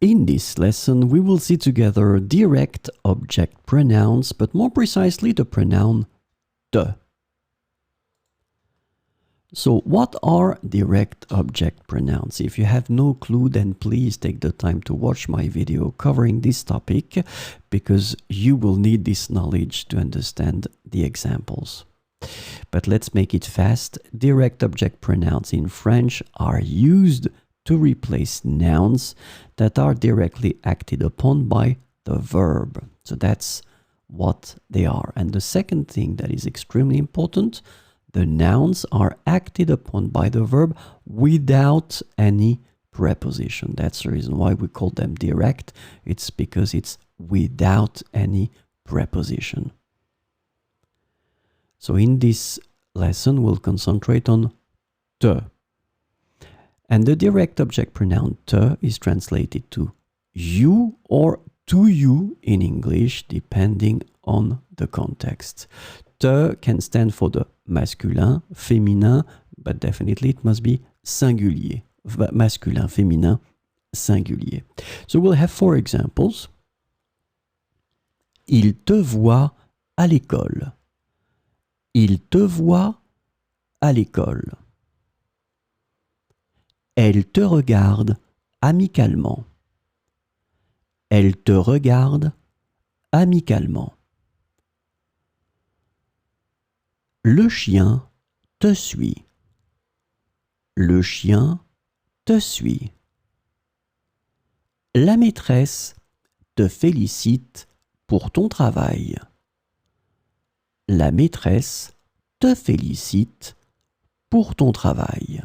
In this lesson, we will see together direct object pronouns, but more precisely the pronoun te. So what are direct object pronouns? If you have no clue, then please take the time to watch my video covering this topic, because you will need this knowledge to understand the examples. But let's make it fast. Direct object pronouns in French are used to replace nouns that are directly acted upon by the verb. So that's what they are. And the second thing that is extremely important, the nouns are acted upon by the verb without any preposition. That's the reason why we call them direct. It's because it's without any preposition. So in this lesson, we'll concentrate on te. And the direct object pronoun te is translated to you or to you in English, depending on the context. Te can stand for the masculin, féminin, but definitely it must be singulier. Masculin, féminin, singulier. So we'll have 4 examples. Il te voit à l'école. Il te voit à l'école. Elle te regarde amicalement. Elle te regarde amicalement. Le chien te suit. Le chien te suit. La maîtresse te félicite pour ton travail. La maîtresse te félicite pour ton travail.